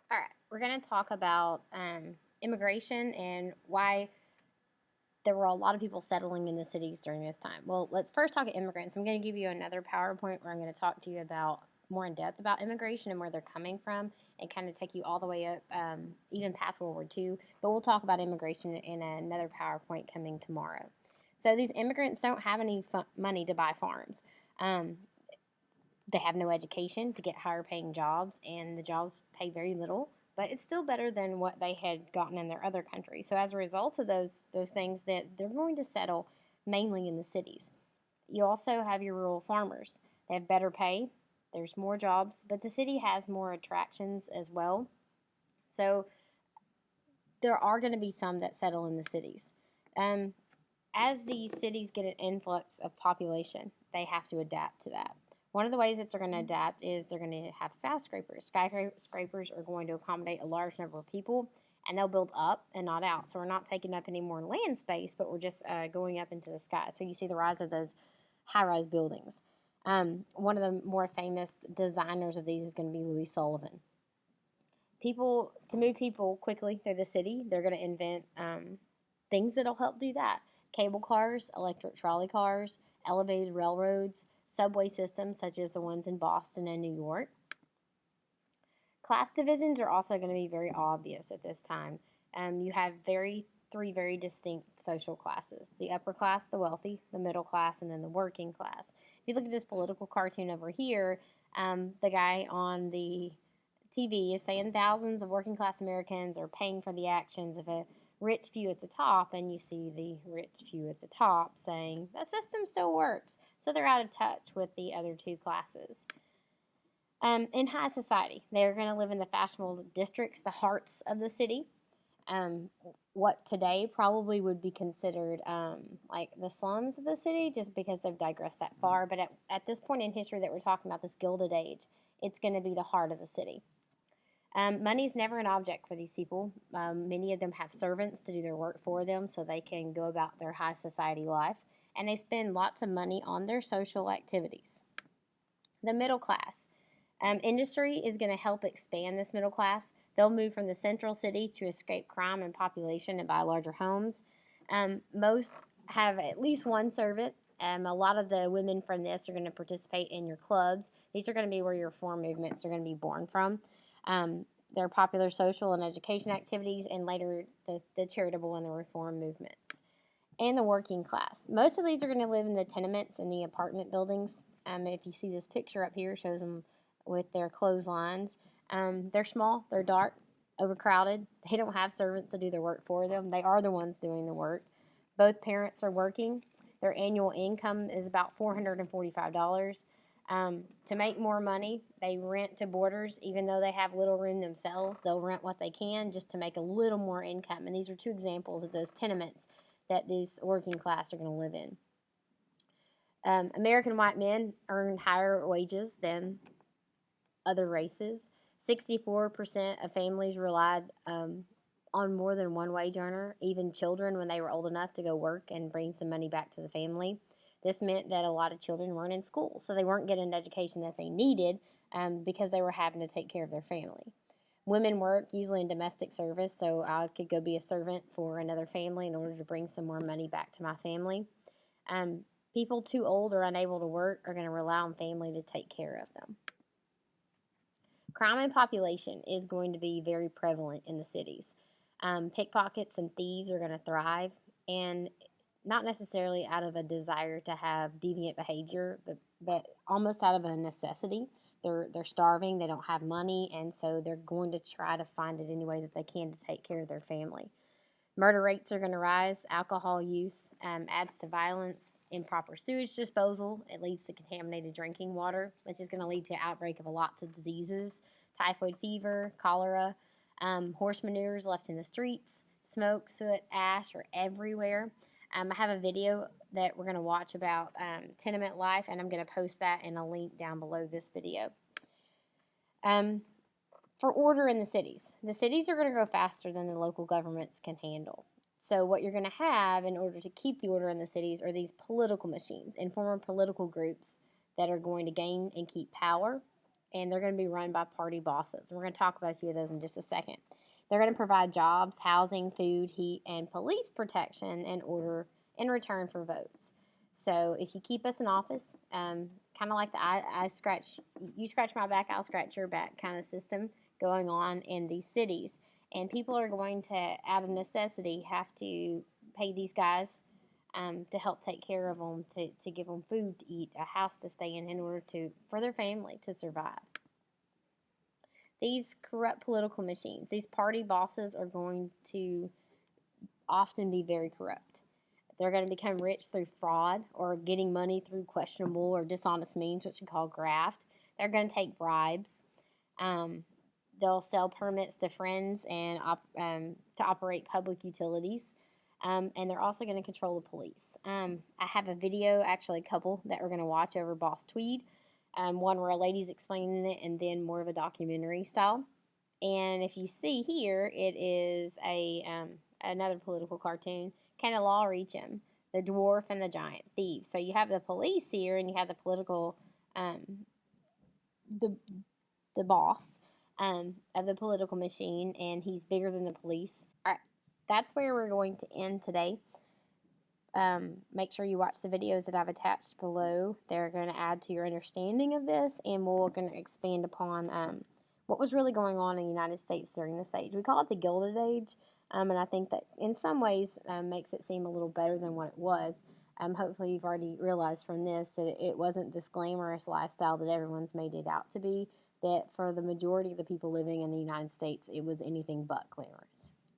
All right, we're going to talk about immigration and why there were a lot of people settling in the cities during this time. Well, let's first talk immigrants. I'm going to give you another PowerPoint where I'm going to talk to you about more in depth about immigration and where they're coming from, and kind of take you all the way up, even past World War II. But we'll talk about immigration in another PowerPoint coming tomorrow. So these immigrants don't have any money to buy farms. Um, they have no education to get higher paying jobs, and the jobs pay very little, but it's still better than what they had gotten in their other countries. So as a result of those things, that they're going to settle mainly in the cities. You also have your rural farmers. They have better pay. There's more jobs, but the city has more attractions as well. So there are going to be some that settle in the cities. Um, as these cities get an influx of population, they have to adapt to that. One of the ways that they're going to adapt is they're going to have skyscrapers. Skyscrapers are going to accommodate a large number of people, and they'll build up and not out. So we're not taking up any more land space, but we're just going up into the sky. So you see the rise of those high-rise buildings. One of the more famous designers of these is going to be Louis Sullivan. People to move people quickly through the city, they're going to invent things that'll help do that. Cable cars, electric trolley cars, elevated railroads, subway systems such as the ones in Boston and New York. Class divisions are also going to be very obvious at this time. You have three very distinct social classes: the upper class, the wealthy, the middle class, and then the working class. If you look at this political cartoon over here, the guy on the TV is saying thousands of working class Americans are paying for the actions of a rich few at the top, and you see the rich few at the top saying the system still works. So they're out of touch with the other two classes. In high society, they're going to live in the fashionable districts, the hearts of the city. Um, what today probably would be considered like the slums of the city, just because they've digressed that far. But at this point in history that we're talking about, this Gilded Age, it's going to be the heart of the city. Money's never an object for these people. Many of them have servants to do their work for them so they can go about their high society life, and they spend lots of money on their social activities. The middle class. Industry is going to help expand this middle class. They'll move from the central city to escape crime and population and buy larger homes. Most have at least one servant. A lot of the women from this are going to participate in your clubs. These are going to be where your reform movements are going to be born from. Their popular social and education activities, and later the charitable and the reform movements. And the working class. Most of these are going to live in the tenements and the apartment buildings. If you see this picture up here, shows them with their clotheslines. They're small, they're dark, overcrowded. They don't have servants to do their work for them. They are the ones doing the work. Both parents are working. Their annual income is about $445. To make more money, they rent to boarders, even though they have little room themselves. They'll rent what they can just to make a little more income. And these are two examples of those tenements that these working class are going to live in. American white men earn higher wages than other races. 64% of families relied on more than one wage earner, even children when they were old enough to go work and bring some money back to the family. This meant that a lot of children weren't in school, so they weren't getting the education that they needed because they were having to take care of their family. Women work usually in domestic service, so I could go be a servant for another family in order to bring some more money back to my family. People too old or unable to work are going to rely on family to take care of them. Crime and population is going to be very prevalent in the cities. Pickpockets and thieves are going to thrive, and not necessarily out of a desire to have deviant behavior, but almost out of a necessity. They're starving, they don't have money, and so they're going to try to find it any way that they can to take care of their family. Murder rates are going to rise. Alcohol use adds to violence. Improper sewage disposal, it leads to contaminated drinking water, which is going to lead to outbreak of lots of diseases: typhoid fever, cholera. Horse manures left in the streets, smoke, soot, ash are everywhere. I have a video that we're going to watch about tenement life, and I'm going to post that in a link down below this video. For order in the cities are going to grow faster than the local governments can handle. So what you're going to have in order to keep the order in the cities are these political machines, informal political groups that are going to gain and keep power, and they're going to be run by party bosses. We're going to talk about a few of those in just a second. They're going to provide jobs, housing, food, heat, and police protection in order in return for votes. So if you keep us in office, kind of like the you scratch my back, I'll scratch your back kind of system going on in these cities. And people are going to, out of necessity, have to pay these guys to help take care of them, to give them food to eat, a house to stay in order for their family to survive. These corrupt political machines, these party bosses are going to often be very corrupt. They're going to become rich through fraud or getting money through questionable or dishonest means, which we call graft. They're going to take bribes. They'll sell permits to friends and to operate public utilities. And they're also going to control the police. I have a video, actually a couple, that we're going to watch over Boss Tweed. One where a lady's explaining it, and then more of a documentary style. And if you see here, it is another political cartoon. Can a law reach him? The dwarf and the giant thieves. So you have the police here, and you have the political, the boss of the political machine, and he's bigger than the police. All right, that's where we're going to end today. Make sure you watch the videos that I've attached below. They're going to add to your understanding of this, and we're going to expand upon what was really going on in the United States during this age. We call it the Gilded Age, and I think that in some ways makes it seem a little better than what it was. Hopefully you've already realized from this that it wasn't this glamorous lifestyle that everyone's made it out to be, that for the majority of the people living in the United States, it was anything but glamorous.